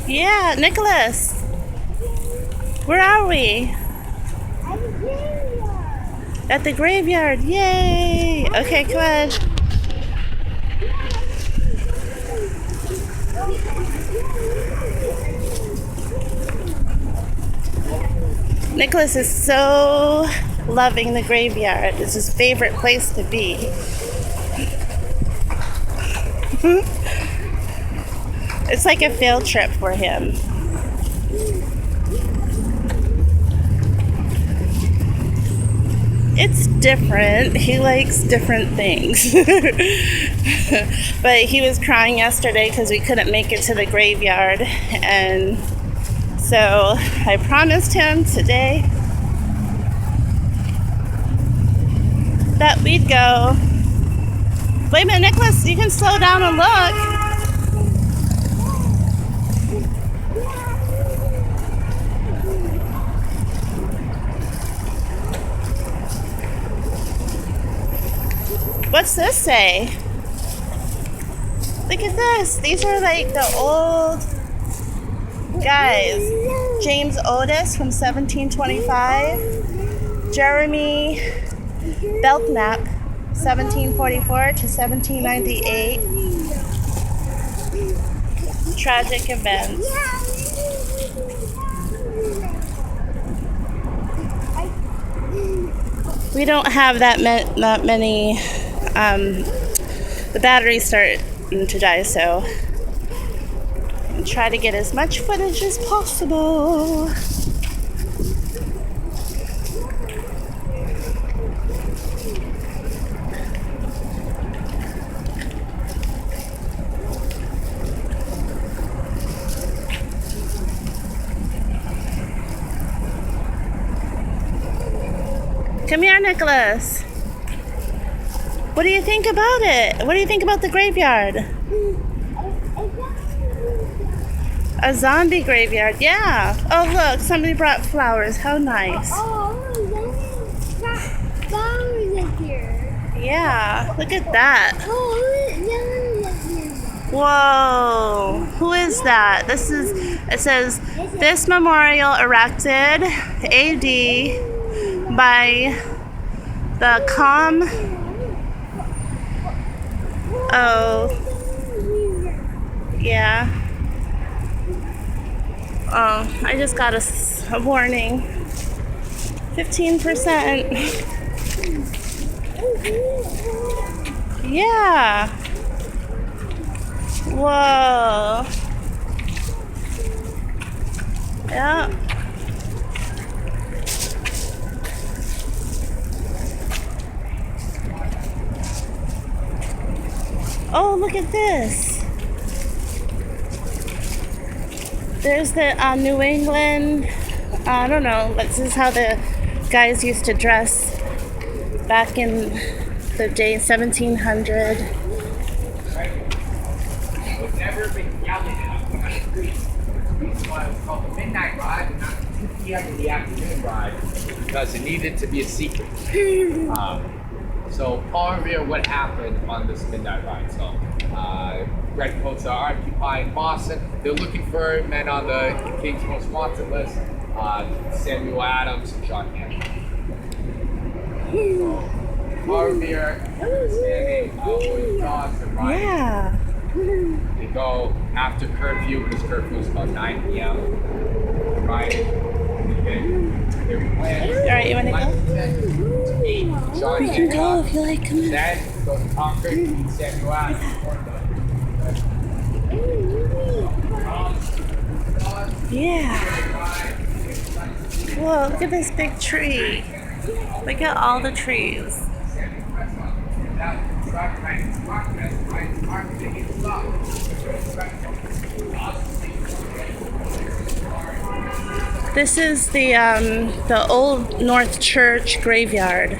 Yeah, Nicholas, where are we? At the graveyard. Yay! Okay, come on. Nicholas is so loving the graveyard. It's his favorite place to be. It's like a field trip for him. It's different. He likes different things. But he was crying yesterday because we couldn't make it to the graveyard. And so I promised him today that we'd go. Wait a minute, Nicholas, you can slow down and look. What's this say? Look at this. These are like the old guys. James Otis from 1725. Jeremy Belknap, 1744 to 1798. Tragic events. We don't have that many. The batteries start to die, so I'll try to get as much footage as possible. Come here, Nicholas. What do you think about it? What do you think about the graveyard? A zombie graveyard, yeah. Oh, look, somebody brought flowers. How nice. Flowers up here. Yeah, look at that. Whoa, who is that? It says, this memorial erected AD by the Oh, yeah. Oh, I just got a warning. 15%. Yeah. Whoa. Yeah. Oh, look at this. There's the New England, I don't know, this is how the guys used to dress back in the day, 1700. It's never been yelling at us on the street. The reason why it was called the midnight ride and not the 2 p.m. in the afternoon ride, because it needed to be a secret. So Paul Revere, what happened on this midnight ride? So redcoats are occupying Boston. They're looking for men on the King's Most Wanted list. Samuel Adams and John Hancock. So Paul Revere, standing with dogs and riding. Yeah. They go after curfew, because curfew is about 9 p.m. Riding. Their plan is All right, you want to go? to meet John You can go Hancock. if you like. Come on. Then go to Concord, meet Samuel Adams. Yeah. Whoa, look at this big tree. Look at all the trees. This is the Old North Church graveyard.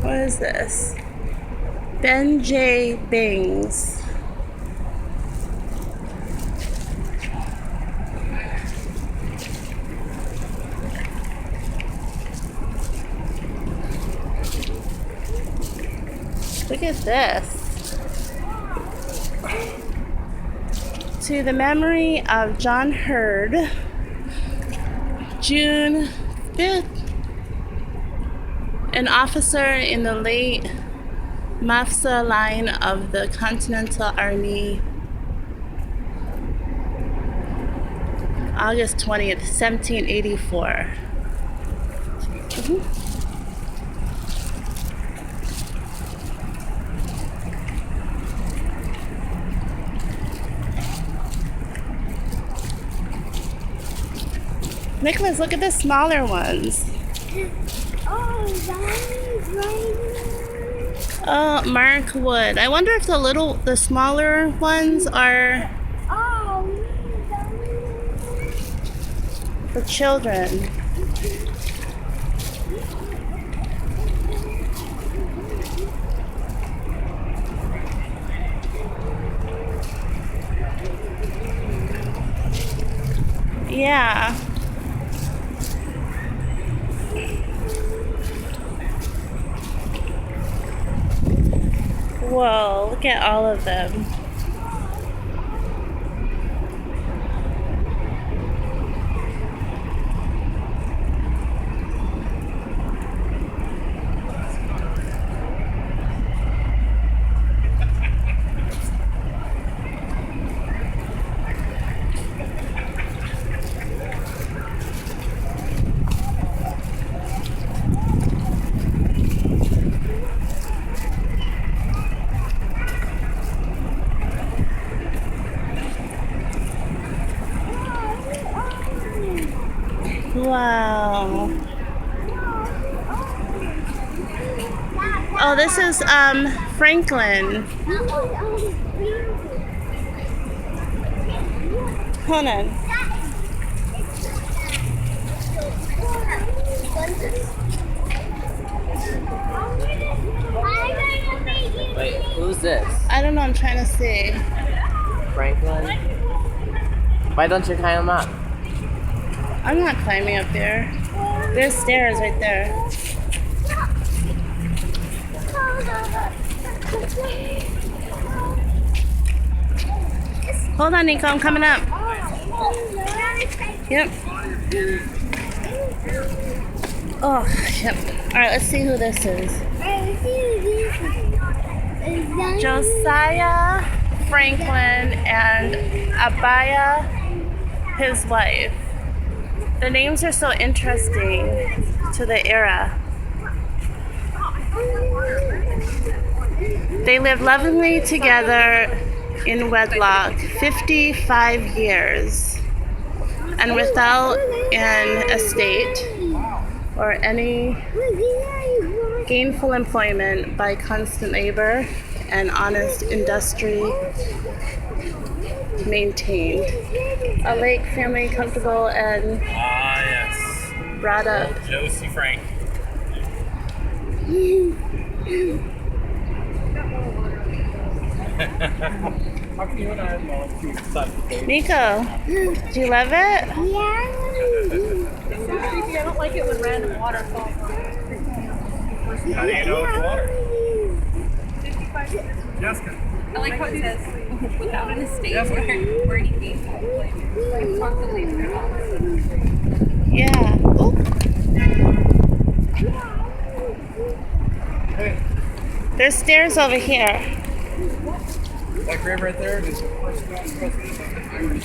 What is this? Ben J. Bings. Look at this. To the memory of John Hurd, June 5th, an officer in the late Mafsa line of the Continental Army, August 20th, 1784. Nicholas, look at the smaller ones. Oh, that is right. Oh, Mark Wood. I wonder if the smaller ones are Oh, for children. Yeah. Whoa, look at all of them. Wow. Oh, this is Franklin. Hold on. Wait, who's this? I don't know, I'm trying to see. Franklin? Why don't you climb him up? I'm not climbing up there. There's stairs right there. Hold on, Nico, I'm coming up. Yep. Oh, yep. Alright, let's see who this is. Josiah Franklin and Abaya, his wife. The names are so interesting to the era. They lived lovingly together in wedlock 55 years and without an estate or any gainful employment by constant labor and honest industry maintained. A Lake family comfortable and yes. brought up. Josie Frank. Nico, do you love it? I don't like it when random water falls on it. How do you know it's water? Jessica. I like how it says without an estate where he needs like constantly. Yeah. Ooh. Hey, There's stairs over here. that crib right there is the first president of the Irish.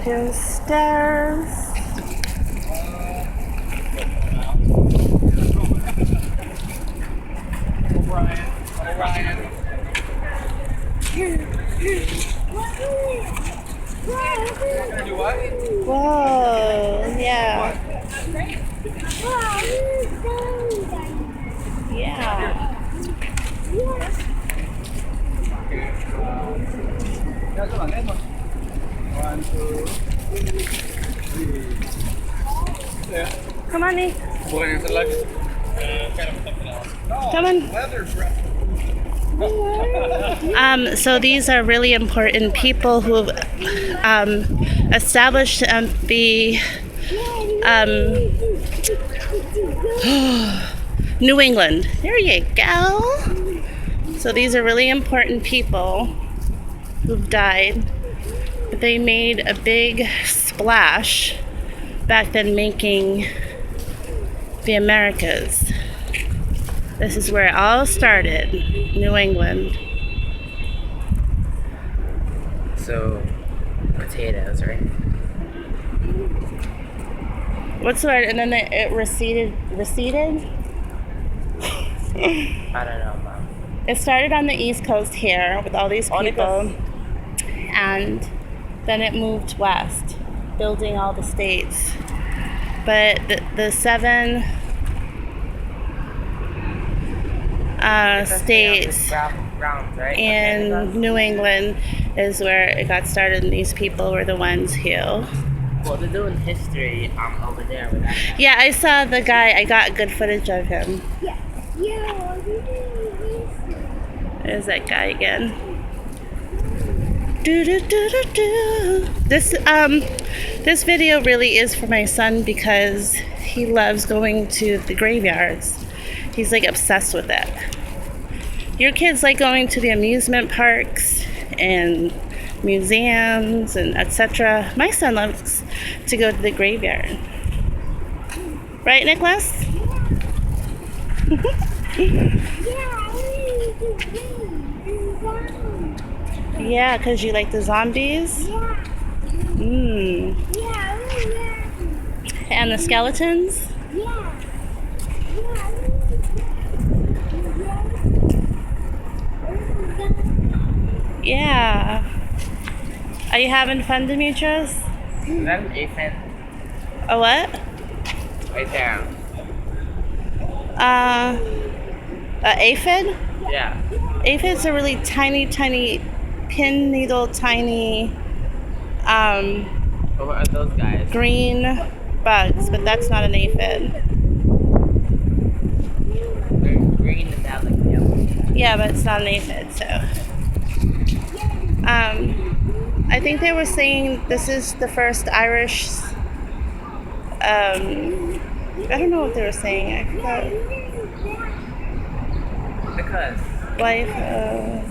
There's stairs. O'Brien. Gonna do what? Whoa. Yeah. Yeah. One, two, three. Yeah. Come on, Nick. Pulling into luggage. Kind of something else. No, Come on. leather's wrapped. So these are really important people who established the New England. There you go. So these are really important people who've died. But they made a big splash back then making the Americas. This is where it all started, New England. So, potatoes, right? What's the word? And then it receded? I don't know, Mom. It started on the East Coast here with all these people. And then it moved west, building all the states. But the seven states Ground, right? in New England is where it got started, and these people were the ones who... Well, they're doing history over there with that. Yeah, I saw the guy. I got good footage of him. Yeah. Yeah. There's that guy again. Do, do, do, do, do. This video really is for my son because he loves going to the graveyards. He's like obsessed with it. Your kids like going to the amusement parks and museums and etc. My son loves to go to the graveyard. Right, Nicholas? Yeah, because you like the zombies? And the skeletons? Yeah. Are you having fun, Demetrius? Is that an aphid? A what? Right there. A aphid? Yeah. Aphids are really tiny, pin needle, tiny, What are those guys? green bugs, but that's not an aphid. They're green and that like yellow. Yeah, but it's not an aphid, so. I think they were saying this is the first Irish, I don't know what they were saying, I forgot. Because Life of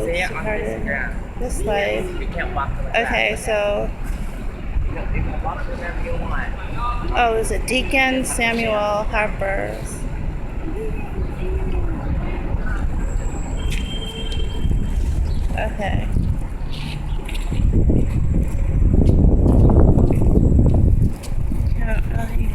say it on Instagram. This life. You can't walk to the Okay, so, You can walk whenever you want. oh, is it Deacon Samuel Harper's? Okay. Can't really...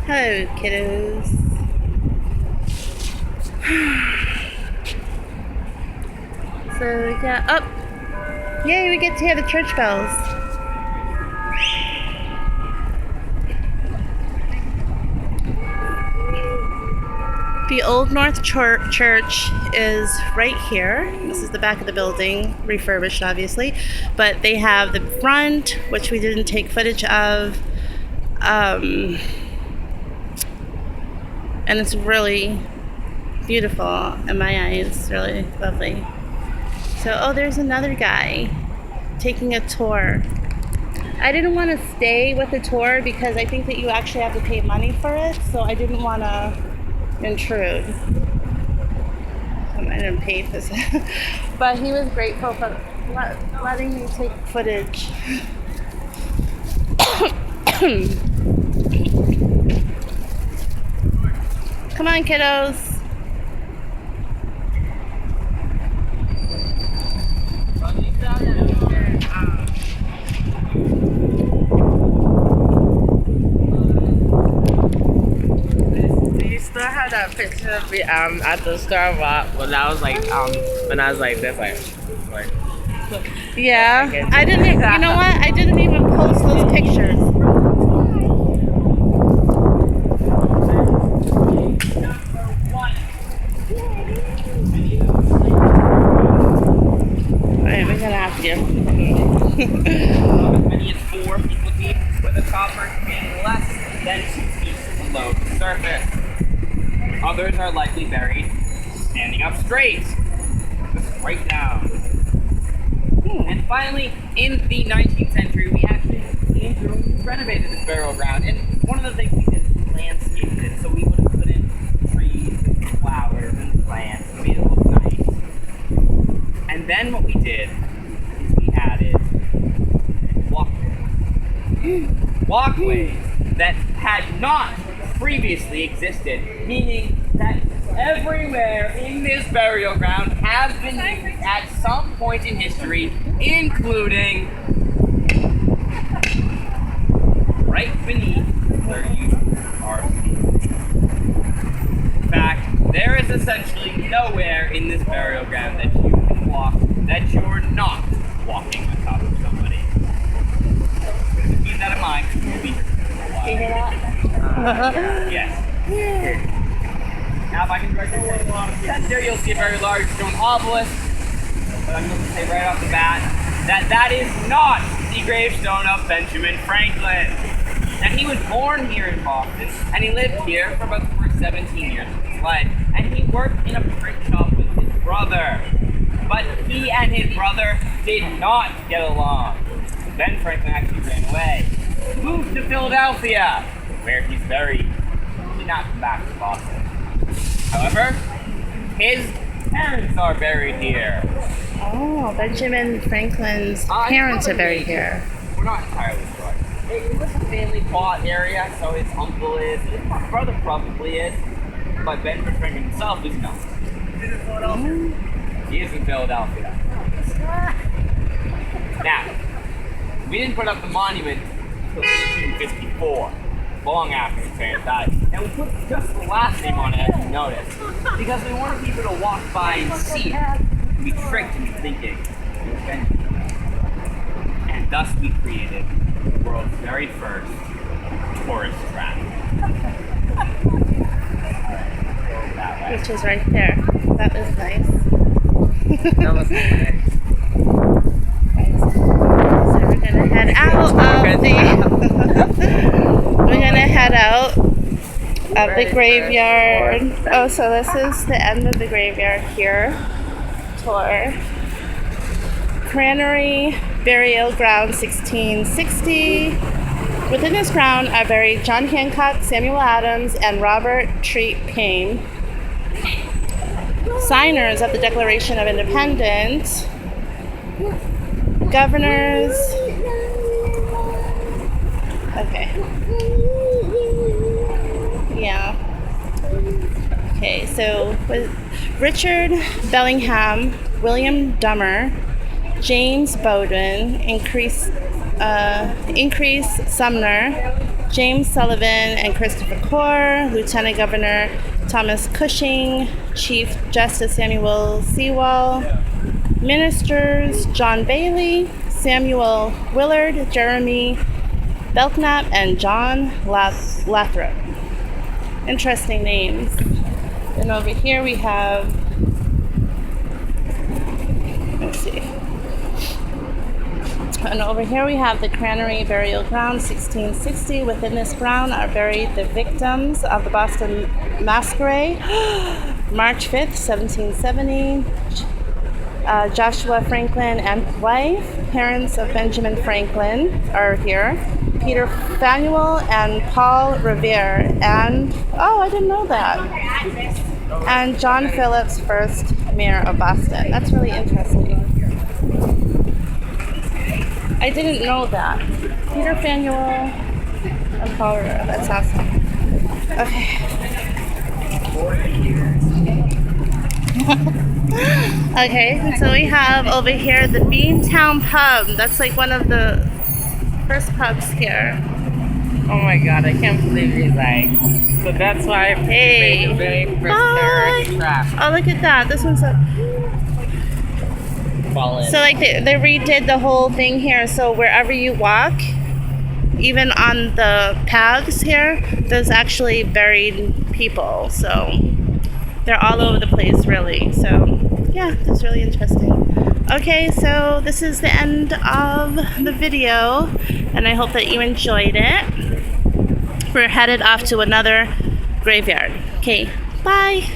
Hello, kiddos. So, yeah, up. Yay, we get to hear the church bells. The Old North Church is right here. This is the back of the building, refurbished obviously. But they have the front, which we didn't take footage of. And it's really beautiful in my eyes, really lovely. So, oh, there's another guy taking a tour. I didn't want to stay with the tour because I think that you actually have to pay money for it, so I didn't want to intrude. I didn't pay for this. But he was grateful for letting me take footage. Come on, kiddos. Do you still have that picture of me at the Starbucks when I was like this like Yeah, I didn't. You know what? I didn't even post those pictures. Alright, we're gonna have to. many as 4 people deep with a then 2 feet below the surface. Others are likely buried standing up straight, right down. And finally, in the 19th century, we actually came through and renovated this burial ground. And one of the things we did was landscaped it, so we would have put in trees and flowers and plants and made it look nice. And then what we did is we added walkways that had not previously existed, meaning that everywhere in this burial ground has been used at some point in history, including right beneath where you are seated. In fact, there is essentially nowhere in this burial ground that you can walk that you're not walking on top of somebody. Keep that in mind. We'll be here for a while. You hear that? Yes. Now, if I can direct your attention along the fence there, you'll see a very large stone obelisk. But I'm going to say right off the bat that that is not the gravestone of Benjamin Franklin. Now, he was born here in Boston, and he lived here for about the first 17 years of his life. And he worked in a print shop with his brother. But he and his brother did not get along. Ben Franklin actually ran away, moved to Philadelphia, where he's buried. He did not come back to Boston. However, his parents are buried here. Oh, Benjamin Franklin's parents are buried here. We're not entirely sure. It was a family plot area, so his uncle is, his brother probably is, but Benjamin Franklin himself is not. He is in Philadelphia. Now, we didn't put up the monument until 1854. Long after his parents died. And we put just the last name on it, as you noticed, because we wanted people to walk by and see it, and be tricked into thinking it was Benjamin. And thus we created the world's very first tourist trap. That way. Which is right there. That is nice. That was nice. So we're gonna head out of the we're gonna head out of the graveyard. Oh, so this is the end of the graveyard here. Tour. Crannery Burial Ground 1660. Within this ground are buried John Hancock, Samuel Adams, and Robert Treat Paine, signers of the Declaration of Independence, governors. Okay. Yeah. Okay, so with Richard Bellingham, William Dummer, James Bowdoin, Increase Sumner, James Sullivan and Christopher Core, Lieutenant Governor Thomas Cushing, Chief Justice Samuel Sewall, Ministers John Bailey, Samuel Willard, Jeremy Belknap, and John Lathrop. Interesting names. And over here we have, let's see. And over here we have the Crannery Burial Ground 1660. Within this ground are buried the victims of the Boston Massacre, March 5th, 1770. Joshua Franklin and wife, parents of Benjamin Franklin, are here. Peter Faneuil and Paul Revere, and oh, I didn't know that. And John Phillips, first mayor of Boston. That's really interesting. I didn't know that. Peter Faneuil and Paul Revere. That's awesome. Okay. Okay, so we have over here the Beantown Pub. That's like one of the first pubs here. Oh my god, I can't believe he's like. So that's why I made the very first terrorist trap. Oh, look at that. This one's a... Fall in. So like they redid the whole thing here. So wherever you walk, even on the paths here, there's actually buried people. So they're all over the place, really. So yeah, that's really interesting. Okay, so this is the end of the video, and I hope that you enjoyed it. we're headed off to another graveyard. Okay, bye.